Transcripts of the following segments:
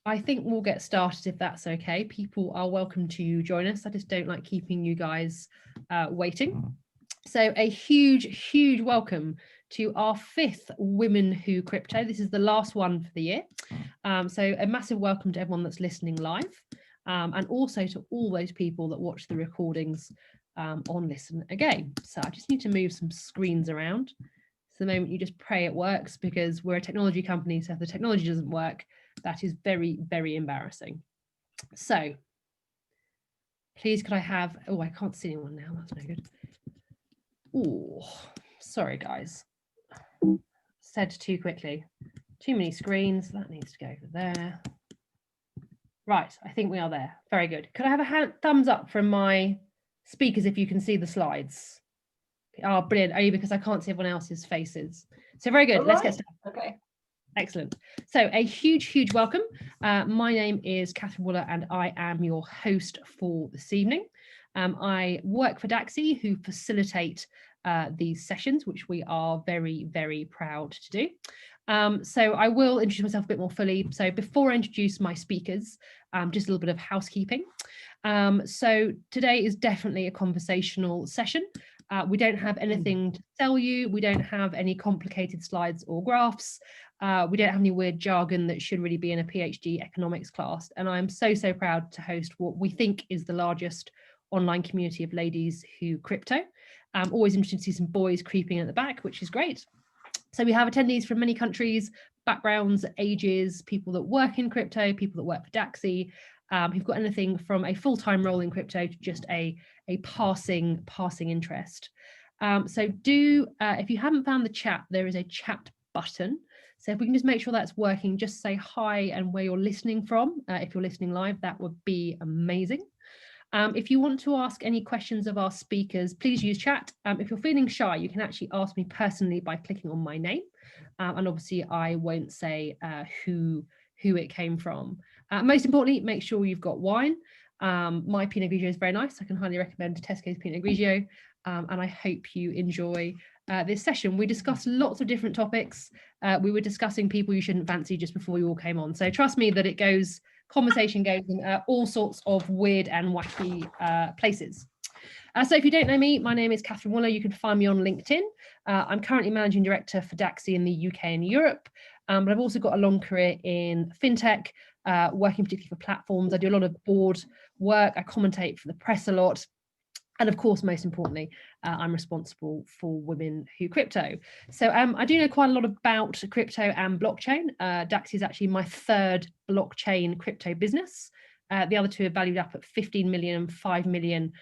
I think we'll get started if that's okay. People are welcome to join us. I just don't like keeping you guys waiting. So a huge welcome to our 5th Women Who Crypto. This is the last one for the year. So a massive welcome to everyone that's listening live, and also to all those people that watch the recordings on Listen Again. So I just need to move some screens around. So the moment you just pray it works, because we're a technology company, so if the technology doesn't work, that is very embarrassing. So please could I have, oh, I can't see anyone now, that's no good. Oh, sorry guys, said too quickly, too many screens, that needs to go over there. Right, I think we are there. Very good. Could I have a thumbs up from my speakers if you can see the slides? Oh, brilliant, only because I can't see everyone else's faces. So very good, let's get started. Okay. Excellent. So a huge welcome. My name is Catherine Wooler and I am your host for this evening. I work for DAXI, who facilitate these sessions, which we are very proud to do. So I will introduce myself a bit more fully. So before I introduce my speakers, just a little bit of housekeeping. So today is definitely a conversational session. We don't have anything to sell you. We don't have any complicated slides or graphs. We don't have any weird jargon that should really be in a PhD economics class. And I'm so proud to host what we think is the largest online community of ladies who crypto. Always interested to see some boys creeping at the back, which is great. So we have attendees from many countries, backgrounds, ages, people that work in crypto, people that work for DAXI, who've got anything from a full-time role in crypto to just a passing interest. So do, if you haven't found the chat, there is a chat button. So if we can just make sure that's working, just say hi and where you're listening from. If you're listening live, that would be amazing. If you want to ask any questions of our speakers, please use chat. If you're feeling shy, you can actually ask me personally by clicking on my name. And obviously I won't say who it came from. Most importantly, make sure you've got wine. My Pinot Grigio is very nice. I can highly recommend Tesco's Pinot Grigio. And I hope you enjoy this session. We discussed lots of different topics. We were discussing people you shouldn't fancy just before you all came on. So trust me that conversation goes in all sorts of weird and wacky places. So if you don't know me, my name is Catherine Wooler. You can find me on LinkedIn. I'm currently Managing Director for DAXI in the UK and Europe, but I've also got a long career in fintech, working particularly for platforms. I do a lot of board work. I commentate for the press a lot. And of course, most importantly, I'm responsible for Women Who Crypto. So I do know quite a lot about crypto and blockchain. DAXI is actually my 3rd blockchain crypto business. The other 2 are valued up at 15 million and 5 million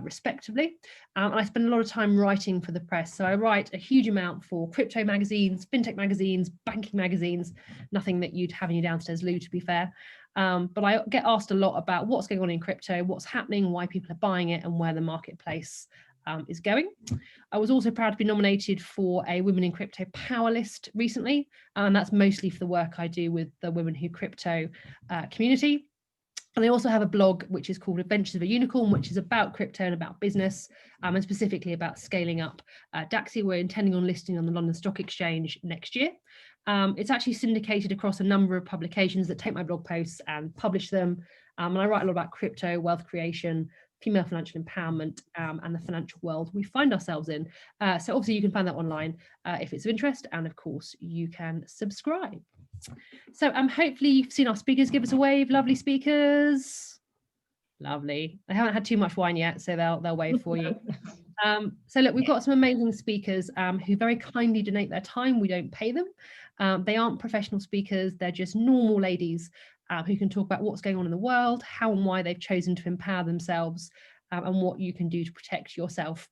respectively. And I spend a lot of time writing for the press. So I write a huge amount for crypto magazines, fintech magazines, banking magazines, nothing that you'd have in your downstairs loo, to be fair. But I get asked a lot about what's going on in crypto, what's happening, why people are buying it, and where the marketplace is going. I was also proud to be nominated for a Women in Crypto Power List recently, and that's mostly for the work I do with the Women Who Crypto community. And I also have a blog which is called Adventures of a Unicorn, which is about crypto and about business, and specifically about scaling up DAXI. We're intending on listing on the London Stock Exchange next year. It's actually syndicated across a number of publications that take my blog posts and publish them. And I write a lot about crypto, wealth creation, female financial empowerment, and the financial world we find ourselves in. So obviously you can find that online if it's of interest, and of course you can subscribe. So hopefully you've seen our speakers. Give us a wave, lovely speakers. Lovely. They haven't had too much wine yet, so they'll wave for you. So look, we've got some amazing speakers who very kindly donate their time. We don't pay them. They aren't professional speakers. They're just normal ladies who can talk about what's going on in the world, how and why they've chosen to empower themselves, and what you can do to protect yourself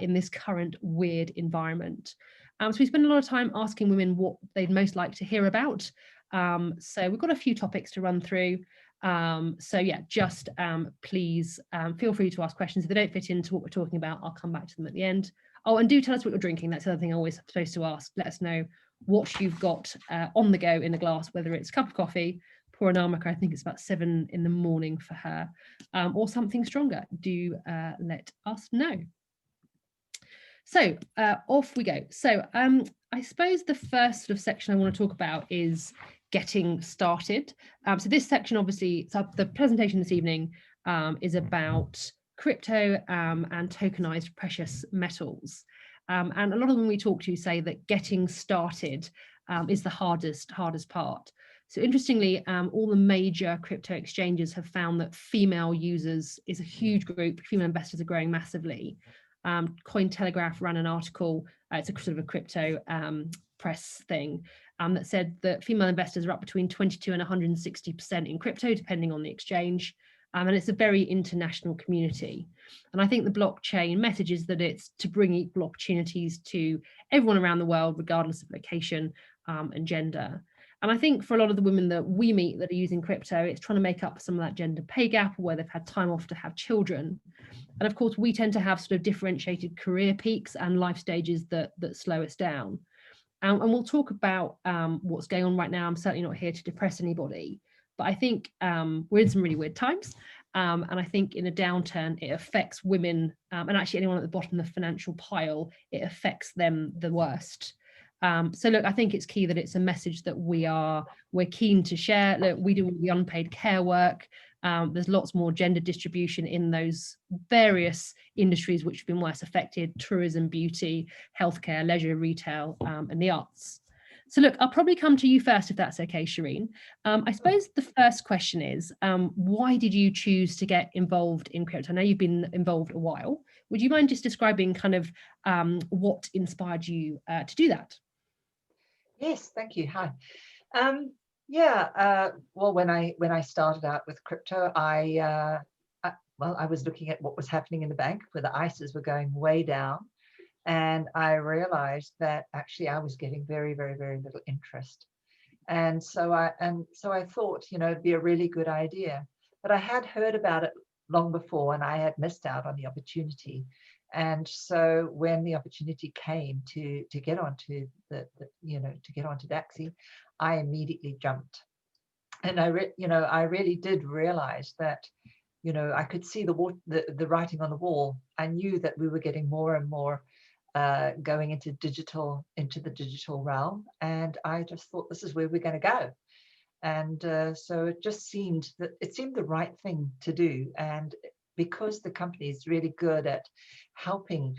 in this current weird environment. So we spend a lot of time asking women what they'd most like to hear about. So we've got a few topics to run through. So yeah, just please feel free to ask questions. If they don't fit into what we're talking about, I'll come back to them at the end. Oh, and do tell us what you're drinking. That's the other thing I'm always supposed to ask. Let us know what you've got on the go in a glass, whether it's a cup of coffee. Poor Anamika, I think it's about 7 in the morning for her, or something stronger. Do let us know. So off we go. So I suppose the first sort of section I want to talk about is getting started. So this section, obviously, so the presentation this evening is about crypto and tokenized precious metals. And a lot of them we talk to say that getting started is the hardest part. So interestingly, all the major crypto exchanges have found that female users is a huge group. Female investors are growing massively. Cointelegraph ran an article, it's a sort of a crypto press thing, that said that female investors are up between 22 and 160% in crypto, depending on the exchange. And it's a very international community. And I think the blockchain message is that it's to bring equal opportunities to everyone around the world, regardless of location and gender. And I think for a lot of the women that we meet that are using crypto, it's trying to make up some of that gender pay gap, where they've had time off to have children. And of course, we tend to have sort of differentiated career peaks and life stages that slow us down. And we'll talk about what's going on right now. I'm certainly not here to depress anybody, but I think we're in some really weird times. And I think in a downturn, it affects women, and actually anyone at the bottom of the financial pile, it affects them the worst. So look, I think it's key that it's a message that we're keen to share. Look, we do all the unpaid care work. There's lots more gender distribution in those various industries which have been worse affected: tourism, beauty, healthcare, leisure, retail, and the arts. So look, I'll probably come to you first, if that's okay, Shireen. I suppose the first question is, why did you choose to get involved in crypto? I know you've been involved a while. Would you mind just describing kind of what inspired you to do that? Yes, thank you. Hi. Well, when I started out with crypto, I was looking at what was happening in the bank, where the ISAs were going way down, and I realized that actually I was getting very, very, very little interest. And so I thought, it'd be a really good idea. But I had heard about it long before, and I had missed out on the opportunity. And so when the opportunity came to get onto to get onto DAXI, I immediately jumped. And I really did realize that, I could see the writing on the wall. I knew that we were getting more and more going into the digital realm, and I just thought, this is where we're going to go. And so it just seemed the right thing to do. And because the company is really good at helping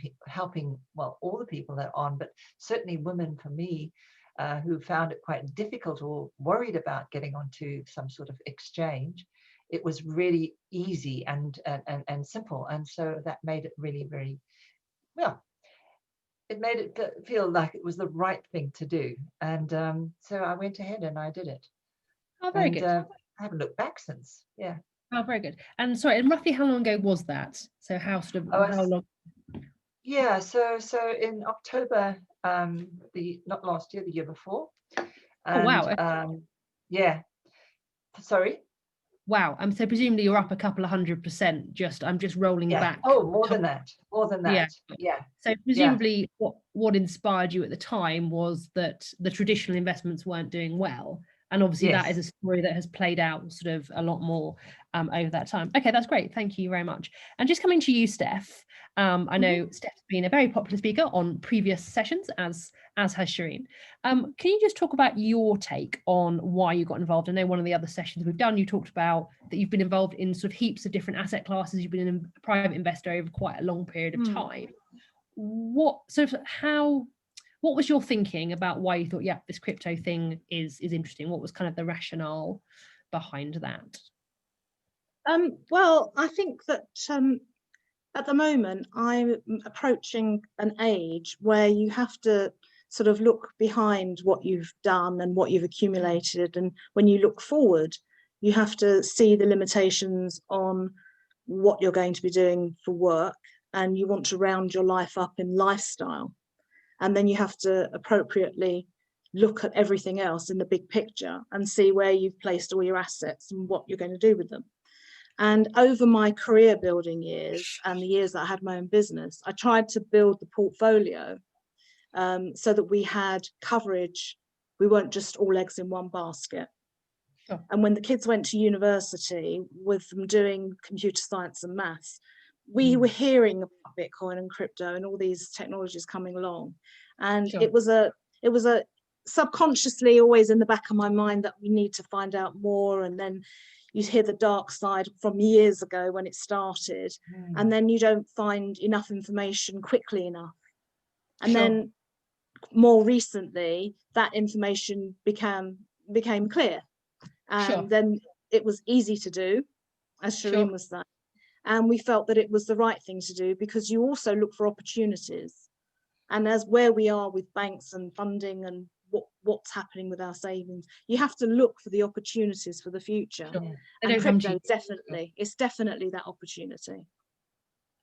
well, all the people that are on, but certainly women, for me, who found it quite difficult or worried about getting onto some sort of exchange, it was really easy and simple. And so that made it really very, well, it made it feel like it was the right thing to do. And so I went ahead and I did it. Oh, very good. I haven't looked back since. Yeah. Oh, very good. And sorry, and roughly how long ago was that? So how long? Yeah, so in October, not last year, the year before. And, oh wow. Yeah. Sorry. Wow. So presumably you're up a couple of 100%. I'm just rolling back. Oh, more than that. Yeah. So presumably what inspired you at the time was that the traditional investments weren't doing well. And obviously that is a story that has played out sort of a lot more over that time. Okay, that's great. Thank you very much. And just coming to you, Steph, I know Steph's been a very popular speaker on previous sessions, as has Shireen. Can you just talk about your take on why you got involved? I know one of the other sessions we've done, you talked about that you've been involved in sort of heaps of different asset classes. You've been a private investor over quite a long period of time. What was your thinking about why you thought, yeah, this crypto thing is interesting? What was kind of the rationale behind that? Well, I think that at the moment I'm approaching an age where you have to sort of look behind what you've done and what you've accumulated, and when you look forward, you have to see the limitations on what you're going to be doing for work, and you want to round your life up in lifestyle. And then you have to appropriately look at everything else in the big picture and see where you've placed all your assets and what you're going to do with them. And over my career building years and the years that I had my own business, I tried to build the portfolio so that we had coverage. We weren't just all eggs in one basket. Sure. And when the kids went to university with them doing computer science and maths, we were hearing about Bitcoin and crypto and all these technologies coming along, and Sure. it was a subconsciously always in the back of my mind that we need to find out more, and then you hear the dark side from years ago when it started, and then you don't find enough information quickly enough. And Sure. then more recently, that information became clear, and Sure. then it was easy to do, as Shireen Sure. was saying. And we felt that it was the right thing to do, because you also look for opportunities. And as where we are with banks and funding and what's happening with our savings, you have to look for the opportunities for the future. Sure. They And don't come to crypto you. it's definitely that opportunity.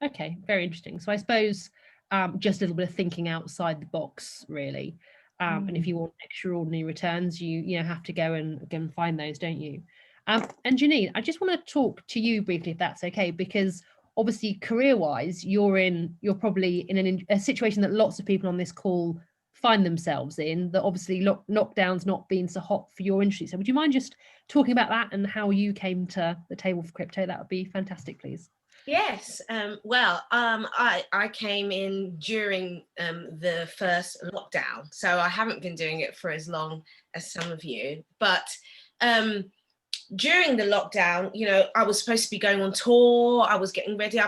Okay, very interesting. So I suppose just a little bit of thinking outside the box, really. And if you want extraordinary returns, you have to go and find those, don't you? And Janine, I just want to talk to you briefly, if that's okay, because obviously career-wise, you're probably in a situation that lots of people on this call find themselves in, that obviously lockdown's not been so hot for your industry. So would you mind just talking about that and how you came to the table for crypto? That would be fantastic, please. Yes, I came in during the first lockdown, so I haven't been doing it for as long as some of you, but during the lockdown, I was supposed to be going on tour, I was getting ready.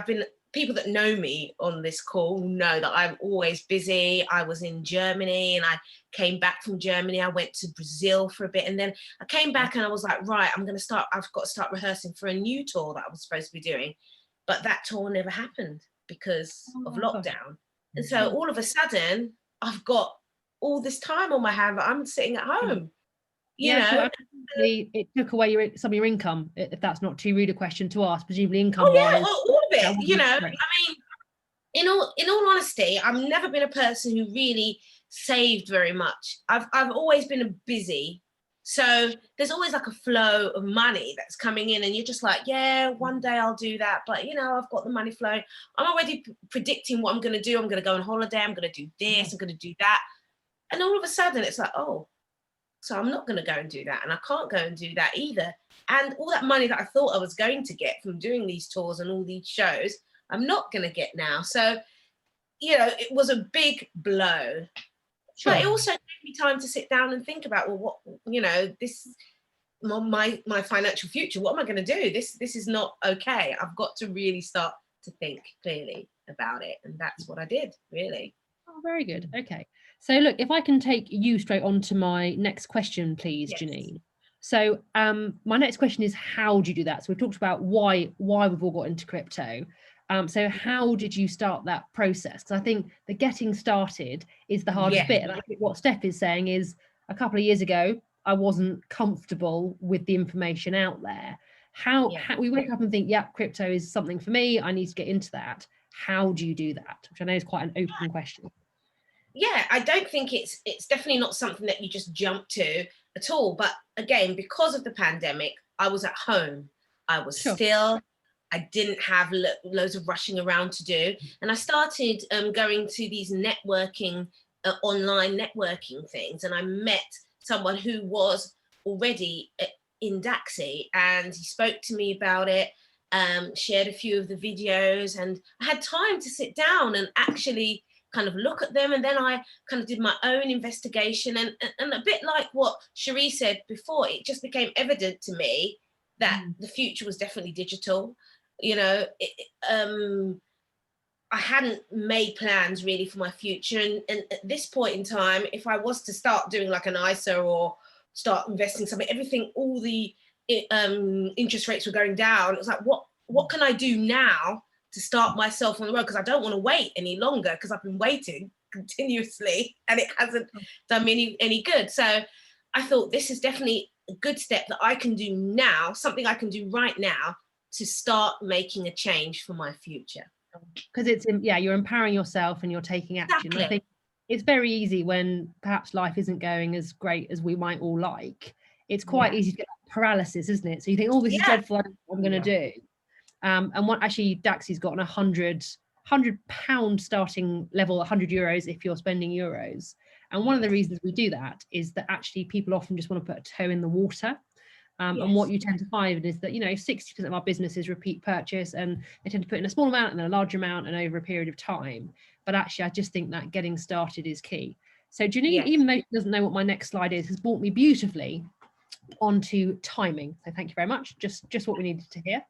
People that know me on this call know that I'm always busy. I was in Germany and I came back from Germany. I went to Brazil for a bit, and then I came back and I was like, right, I've got to start rehearsing for a new tour that I was supposed to be doing. But that tour never happened because of lockdown. And so all of a sudden, I've got all this time on my hand that I'm sitting at home. It took away some of your income, if that's not too rude a question to ask, presumably income-wise. All of it, I mean, in all honesty, I've never been a person who really saved very much. I've always been busy. So there's always like a flow of money that's coming in and you're just like, yeah, one day I'll do that. But, I've got the money flowing. I'm already predicting what I'm going to do. I'm going to go on holiday. I'm going to do this. I'm going to do that. And all of a sudden it's like, oh, so I'm not going to go and do that. And I can't go and do that either. And all that money that I thought I was going to get from doing these tours and all these shows, I'm not going to get now. So, it was a big blow. Sure. But it also gave me time to sit down and think about, well, what, this is my financial future. What am I going to do? This is not okay. I've got to really start to think clearly about it. And that's what I did, really. Oh, very good. Okay. So look, if I can take you straight on to my next question, please, yes. Janine. So my next question is, how do you do that? So we've talked about why we've all got into crypto. So how did you start that process? Because I think the getting started is the hardest bit. And I think what Steph is saying is, a couple of years ago, I wasn't comfortable with the information out there. How we wake up and think, yeah, crypto is something for me. I need to get into that. How do you do that? Which I know is quite an open question. Yeah, I don't think it's definitely not something that you just jump to at all. But again, because of the pandemic, I was at home. I was still. I didn't have loads of rushing around to do. And I started going to these networking, online networking things. And I met someone who was already in Daxi, and he spoke to me about it, shared a few of the videos, and I had time to sit down and actually kind of look at them. And then I kind of did my own investigation, and a bit like what Cherie said before, it just became evident to me that the future was definitely digital. I hadn't made plans really for my future. And at this point in time, if I was to start doing like an ISA or start investing something, everything, all the interest rates were going down. It was like, what can I do now to start myself on the road? Because I don't want to wait any longer, because I've been waiting continuously and it hasn't done me any good. So I thought this is definitely a good step that I can do now, something I can do right now to start making a change for my future. Because you're empowering yourself and you're taking action. Exactly. I think it's very easy when perhaps life isn't going as great as we might all like. It's quite easy to get paralysis, isn't it? So you think, oh, this is dreadful, I don't know what I'm going to do. And what actually Daxi's got £100 starting level, €100 if you're spending euros. And one of the reasons we do that is that actually people often just want to put a toe in the water. And what you tend to find is that, 60% of our business is repeat purchase, and they tend to put in a small amount and then a large amount and over a period of time. But actually, I just think that getting started is key. So Janine, Yes. even though she doesn't know what my next slide is, has brought me beautifully onto timing. So thank you very much. Just what we needed to hear.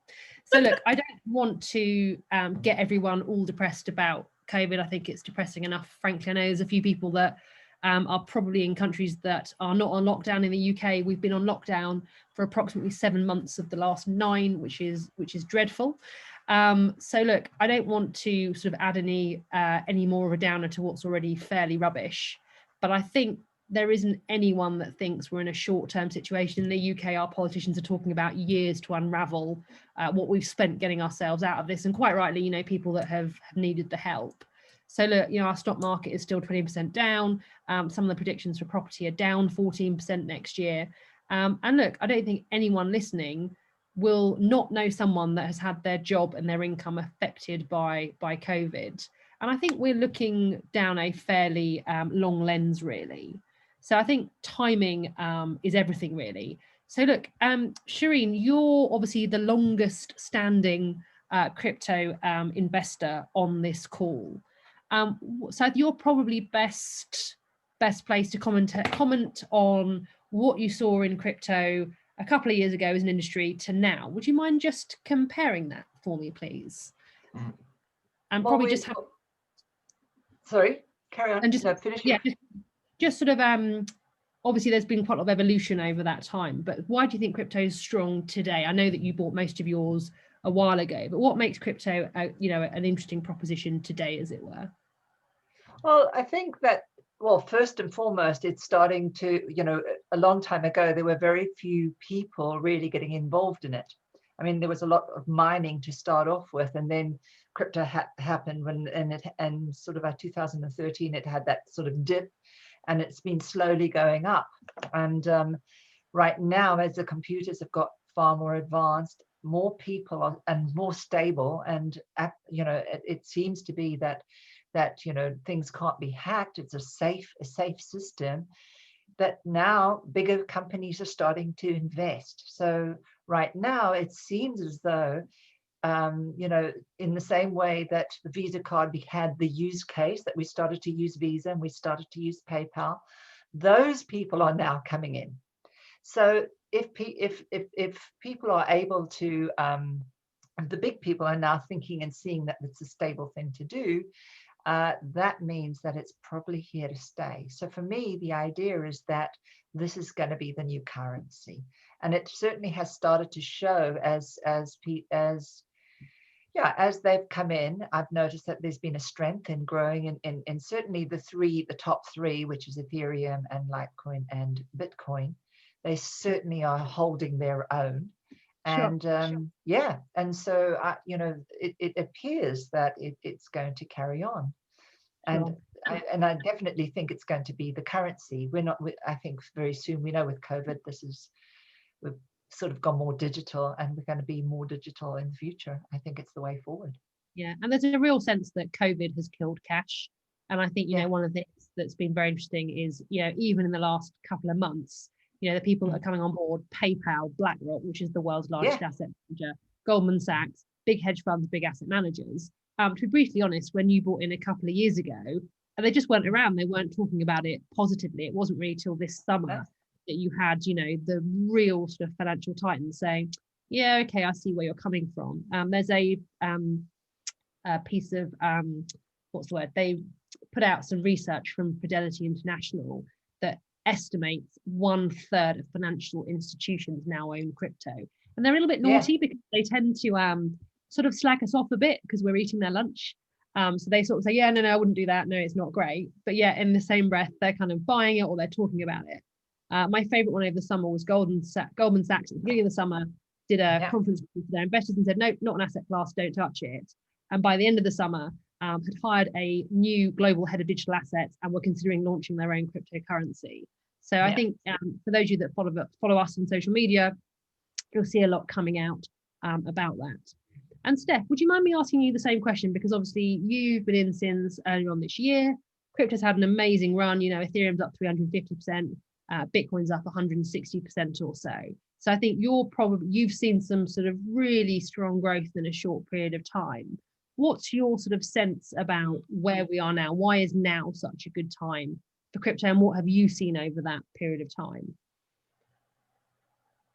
So look, I don't want to get everyone all depressed about COVID. I think it's depressing enough. Frankly, I know there's a few people that are probably in countries that are not on lockdown. In the UK, we've been on lockdown for approximately 7 months of the last 9, which is dreadful. So look, I don't want to sort of add any more of a downer to what's already fairly rubbish, but I think there isn't anyone that thinks we're in a short-term situation. In the UK, our politicians are talking about years to unravel what we've spent getting ourselves out of this, and quite rightly, you know, people that have needed the help. So look, you know, our stock market is still 20% down. Some of the predictions for property are down 14% next year. And look, I don't think anyone listening will not know someone that has had their job and their income affected by COVID. And I think we're looking down a fairly long lens, really. So I think timing is everything, really. So look, Shireen, you're obviously the longest standing crypto investor on this call. So you're probably best placed to comment on what you saw in crypto a couple of years ago as an industry to now. Would you mind just comparing that for me, please? And Well, probably just have. Sorry, carry on. And just, no, finish. yeah, just sort of obviously there's been quite a lot of evolution over that time, but why do you think crypto is strong today? I know that you bought most of yours a while ago, but what makes crypto you know, an interesting proposition today, as it were? Well, I think that, well, first and foremost, it's starting to, you know, a long time ago, there were very few people really getting involved in it. I mean, there was a lot of mining to start off with, and then crypto happened and sort of 2013, it had that sort of dip, and it's been slowly going up. And right now, as the computers have got far more advanced, more people are, and more stable, and you know, it seems to be that you know, things can't be hacked. It's a safe system, that now bigger companies are starting to invest. So right now it seems as though you know, in the same way that the Visa card, we had the use case that we started to use Visa and we started to use PayPal, those people are now coming in. So if people are able to the big people are now thinking and seeing that it's a stable thing to do, that means that it's probably here to stay. So for me, the idea is that this is going to be the new currency, and it certainly has started to show as they've come in. I've noticed that there's been a strength in growing in certainly the top three, which is Ethereum and Litecoin and Bitcoin. They certainly are holding their own. And Sure. yeah, and so you know, it appears that it's going to carry on, and Sure. I definitely think it's going to be the currency. I think very soon, we know with COVID, we've sort of gone more digital, and we're going to be more digital in the future. I think it's the way forward. Yeah, and there's a real sense that COVID has killed cash, and I think, you know, one of the things that's been very interesting is, you know, even in the last couple of months, you know, the people that are coming on board, PayPal, BlackRock, which is the world's largest asset manager, Goldman Sachs, big hedge funds, big asset managers. To be briefly honest, when you bought in a couple of years ago, and they just weren't around, they weren't talking about it positively. It wasn't really till this summer that you had, you know, the real sort of financial titans saying, yeah, okay, I see where you're coming from. There's a piece of, what's the word? They put out some research from Fidelity International that estimates 1/3 of financial institutions now own crypto, and they're a little bit naughty because they tend to sort of slack us off a bit because we're eating their lunch. So they sort of say, yeah, no, I wouldn't do that. No, it's not great. But yeah, in the same breath, they're kind of buying it or they're talking about it. My favorite one over the summer was Goldman Sachs at the beginning of the summer did a conference with their investors and said, no, not an asset class, don't touch it. And by the end of the summer, had hired a new global head of digital assets and were considering launching their own cryptocurrency. So I think for those of you that follow us on social media, you'll see a lot coming out about that. And Steph, would you mind me asking you the same question? Because obviously you've been in since earlier on this year. Crypto's had an amazing run. You know, Ethereum's up 350%, Bitcoin's up 160% or so. So I think you've seen some sort of really strong growth in a short period of time. What's your sort of sense about where we are now? Why is now such a good time for crypto, and what have you seen over that period of time?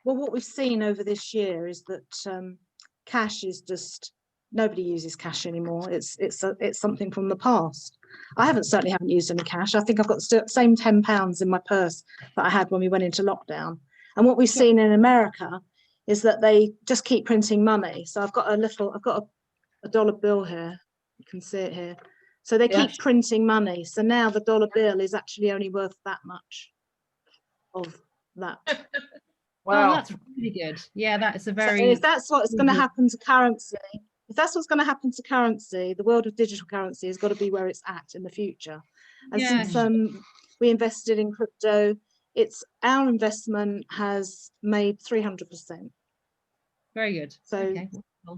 Well, what we've seen over this year is that cash is just, nobody uses cash anymore. It's something from the past. I certainly haven't used any cash. I think I've got the same £10 in my purse that I had when we went into lockdown. And what we've seen in America is that they just keep printing money. So I've got a dollar bill here. You can see it here. So they keep printing money. So now the dollar bill is actually only worth that much of that. Wow, oh, that's really good. Yeah, that is a very. So if that's what's going to happen to currency, the world of digital currency has got to be where it's at in the future. And since we invested in crypto, our investment has made 300%. Very good. So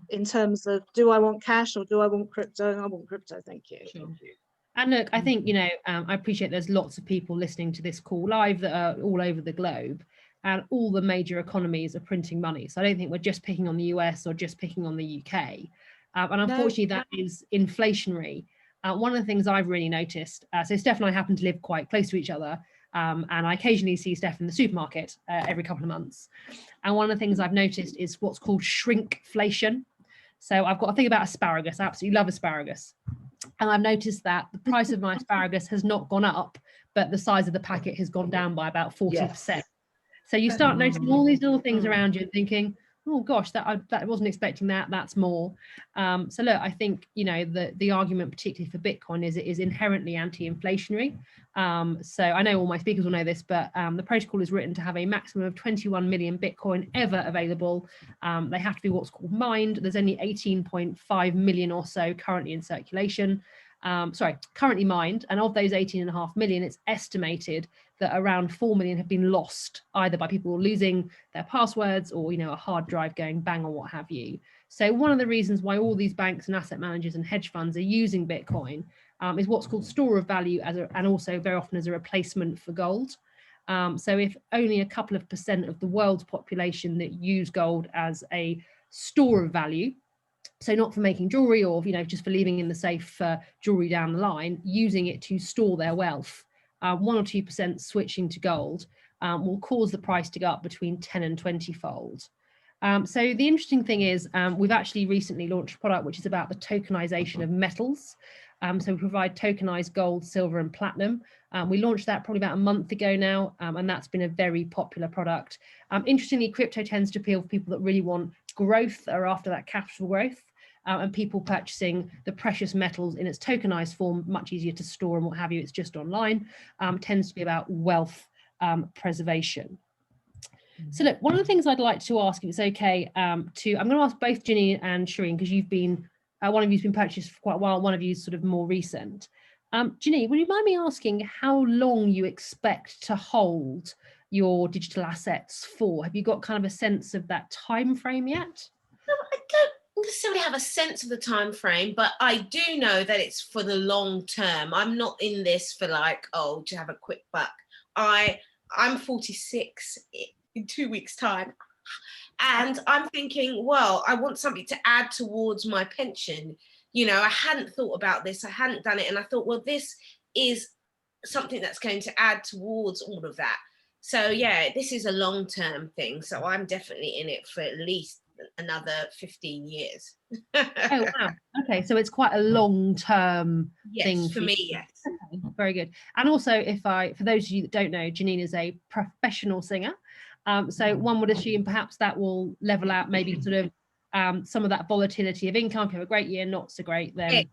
in terms of, do I want cash or do I want crypto? I want crypto, thank you. Sure. And look, I think, you know, I appreciate there's lots of people listening to this call live that are all over the globe. And all the major economies are printing money. So I don't think we're just picking on the US or just picking on the UK. And unfortunately, that is inflationary. One of the things I've really noticed, so Steph and I happen to live quite close to each other. And I occasionally see Steph in the supermarket every couple of months. And one of the things I've noticed is what's called shrinkflation. So I've got a thing about asparagus. I absolutely love asparagus. And I've noticed that the price of my asparagus has not gone up, but the size of the packet has gone down by about 40%. Yes. So you start noticing all these little things around you and thinking, oh gosh, I wasn't expecting that, that's more. So look, I think, you know, the argument particularly for Bitcoin is it is inherently anti-inflationary. So I know all my speakers will know this, but the protocol is written to have a maximum of 21 million Bitcoin ever available. They have to be what's called mined. There's only 18.5 million or so currently in circulation. Currently mined, and of those 18.5 million, it's estimated that around 4 million have been lost, either by people losing their passwords or, you know, a hard drive going bang or what have you. So one of the reasons why all these banks and asset managers and hedge funds are using Bitcoin is what's called store of value and also very often as a replacement for gold. So if only a couple of % of the world's population that use gold as a store of value, so not for making jewelry or, you know, just for leaving in the safe for jewelry down the line, using it to store their wealth, 1 or 2% switching to gold will cause the price to go up between 10 and 20 fold. So the interesting thing is we've actually recently launched a product which is about the tokenization of metals. So we provide tokenized gold, silver and platinum. We launched that probably about a month ago now, and that's been a very popular product. Interestingly, crypto tends to appeal for people that really want growth or after that capital growth. And people purchasing the precious metals in its tokenized form, much easier to store and what have you, it's just online, tends to be about wealth preservation. So look, one of the things I'd like to ask, if it's okay, I'm going to ask both Janine and Shireen, because you've been, one of you's been purchased for quite a while, one of you's sort of more recent. Janine, would you mind me asking how long you expect to hold your digital assets for? Have you got kind of a sense of that time frame yet? No, I don't necessarily have a sense of the time frame, but I do know that it's for the long term. I'm not in this for like, oh, to have a quick buck. I'm 46 in 2 weeks' time, and I'm thinking, well, I want something to add towards my pension. You know, I hadn't thought about this, I hadn't done it, and I thought, well, this is something that's going to add towards all of that. So yeah, this is a long-term thing, so I'm definitely in it for at least another 15 years. Oh wow, okay, so it's quite a long-term thing for me. Yes, okay, very good. And also, for those of you that don't know, Janine is a professional singer, so one would assume perhaps that will level out maybe sort of some of that volatility of income. If you have a great year, not so great, then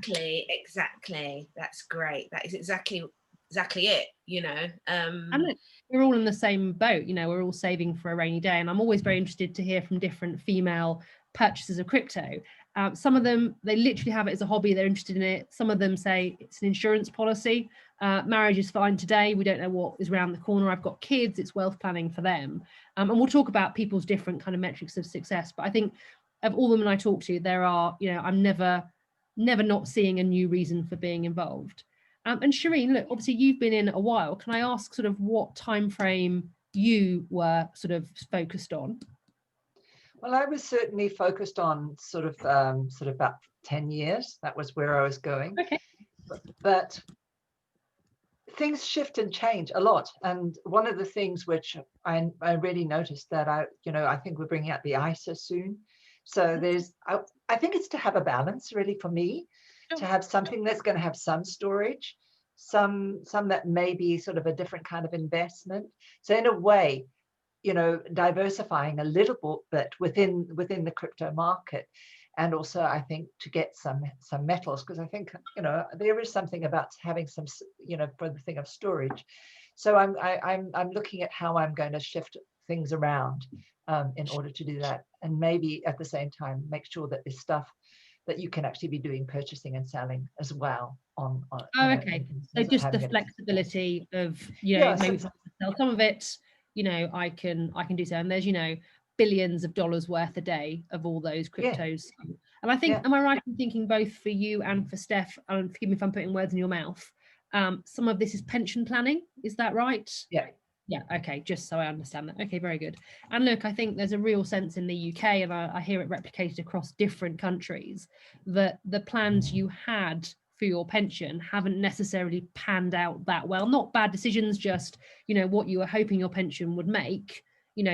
exactly, that's great. That is exactly it, you know. And look, we're all in the same boat, you know, we're all saving for a rainy day, and I'm always very interested to hear from different female purchasers of crypto. Some of them, they literally have it as a hobby, they're interested in it. Some of them say it's an insurance policy. Marriage is fine today, we don't know what is around the corner. I've got kids, it's wealth planning for them. And we'll talk about people's different kind of metrics of success. But I think of all the women I talk to, there are, you know, I'm never not seeing a new reason for being involved. And Shireen, look, obviously you've been in a while. Can I ask sort of what time frame you were sort of focused on? Well, I was certainly focused on sort of about 10 years. That was where I was going. Okay. But things shift and change a lot. And one of the things which I really noticed that I think we're bringing out the ISA soon. So I think it's to have a balance really for me, to have something that's going to have some storage, some that may be sort of a different kind of investment. So in a way, diversifying a little bit within the crypto market. And also, I think to get some metals, because I think there is something about having some for the thing of storage. So I'm looking at how I'm going to shift things around in order to do that, and maybe at the same time make sure that there's stuff that you can actually be doing purchasing and selling as well on. Okay, so just the flexibility of maybe sell some of it. I can do so, and there's billions of dollars worth a day of all those cryptos. And I think, am I right in thinking both for you and for Steph, and forgive me if I'm putting words in your mouth, some of this is pension planning, is that right? Yeah, okay, just so I understand that. Okay, very good. And look, I think there's a real sense in the UK, and I hear it replicated across different countries, that the plans you had for your pension haven't necessarily panned out that well. Not bad decisions, just what you were hoping your pension would make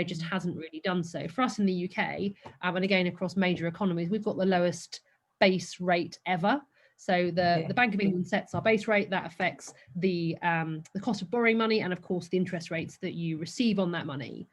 just hasn't really done so. For us in the UK, and again across major economies, we've got the lowest base rate ever. So the Bank of England sets our base rate. That affects the cost of borrowing money, and of course the interest rates that you receive on that money.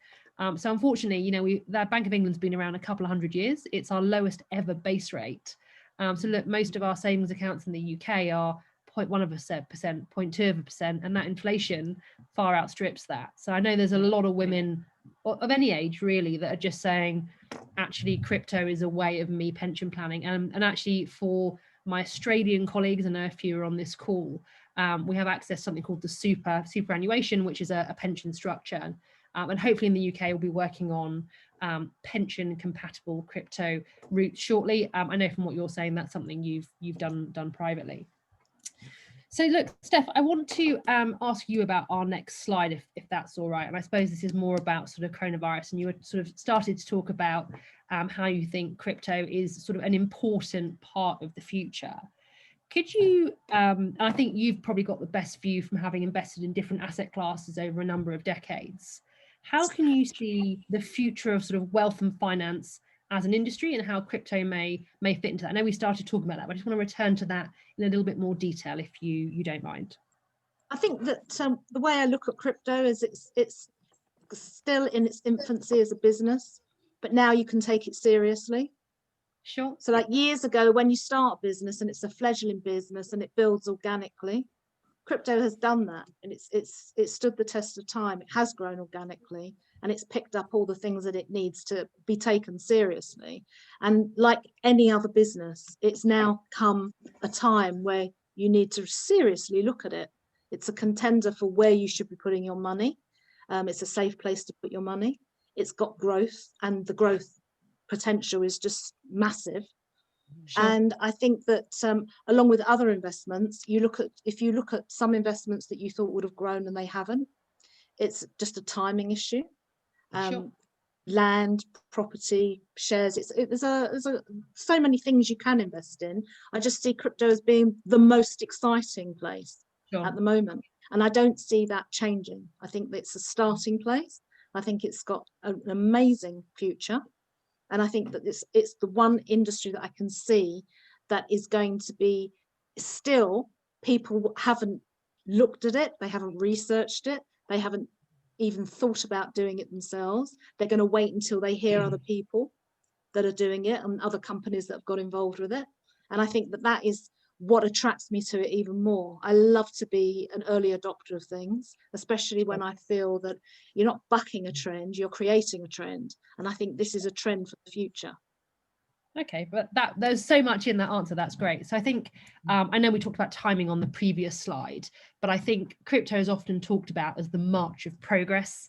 So unfortunately, the Bank of England's been around a couple of hundred years. It's our lowest ever base rate. So look, most of our savings accounts in the UK are 0.1%, 0.2%, and that inflation far outstrips that. So I know there's a lot of women of any age really that are just saying, actually, crypto is a way of me pension planning. And actually, for my Australian colleagues, I know a few are on this call, we have access to something called the superannuation, which is a pension structure. And hopefully in the UK, we'll be working on pension compatible crypto routes shortly. I know from what you're saying, that's something you've done privately. So look, Steph, I want to ask you about our next slide, if that's all right. And I suppose this is more about sort of coronavirus, and you had sort of started to talk about how you think crypto is sort of an important part of the future. Could you, and I think you've probably got the best view from having invested in different asset classes over a number of decades. How can you see the future of sort of wealth and finance as an industry, and how crypto may fit into that? I know we started talking about that, but I just want to return to that in a little bit more detail, if you don't mind. I think that the way I look at crypto is it's still in its infancy as a business, but now you can take it seriously. Sure. So like years ago, when you start a business and it's a fledgling business and it builds organically, crypto has done that, and it's stood the test of time. It has grown organically, and it's picked up all the things that it needs to be taken seriously. And like any other business, it's now come a time where you need to seriously look at it. It's a contender for where you should be putting your money. It's a safe place to put your money. It's got growth, and the growth potential is just massive. Sure. And I think that along with other investments, if you look at some investments that you thought would have grown and they haven't, it's just a timing issue. Sure. Land, property, shares, there's so many things you can invest in. I just see crypto as being the most exciting place at the moment, and I don't see that changing. I think it's a starting place. I think it's got an amazing future. And I think that it's the one industry that I can see that is going to be still, people haven't looked at it, they haven't researched it, they haven't even thought about doing it themselves. They're going to wait until they hear other people that are doing it and other companies that have got involved with it. And I think that is what attracts me to it even more. I love to be an early adopter of things, especially when I feel that you're not bucking a trend, you're creating a trend. And I think this is a trend for the future. Okay, but there's so much in that answer. That's great. So I think, I know we talked about timing on the previous slide, but I think crypto is often talked about as the march of progress.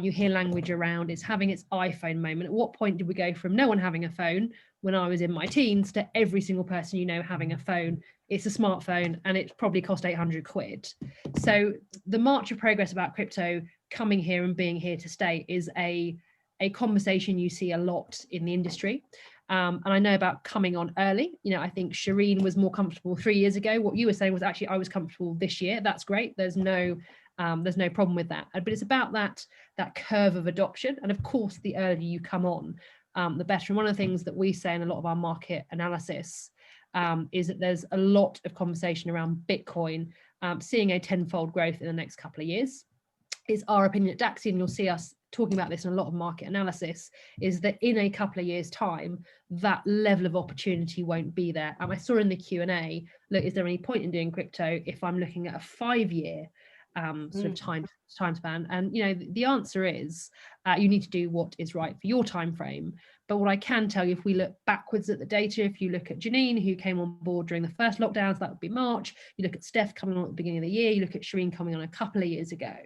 You hear language around it's having its iPhone moment. At what point did we go from no one having a phone when I was in my teens to every single person having a phone? It's a smartphone, and it's probably cost 800 quid. So the march of progress about crypto coming here and being here to stay is a a conversation you see a lot in the industry. And I know about coming on early. You know, I think Shireen was more comfortable 3 years ago. What you were saying was actually I was comfortable this year. That's great. There's no problem with that. But it's about that curve of adoption. And of course, the earlier you come on, the better. And one of the things that we say in a lot of our market analysis is that there's a lot of conversation around Bitcoin seeing a tenfold growth in the next couple of years. Is our opinion at Daxi, and you'll see us talking about this in a lot of market analysis, is that in a couple of years' time, that level of opportunity won't be there. And I saw in the Q&A, look, is there any point in doing crypto if I'm looking at a 5-year sort of time span? And you know, the answer is you need to do what is right for your time frame. But what I can tell you, if we look backwards at the data, if you look at Janine, who came on board during the first lockdowns, that would be March. You look at Steph coming on at the beginning of the year, you look at Shireen coming on a couple of years ago.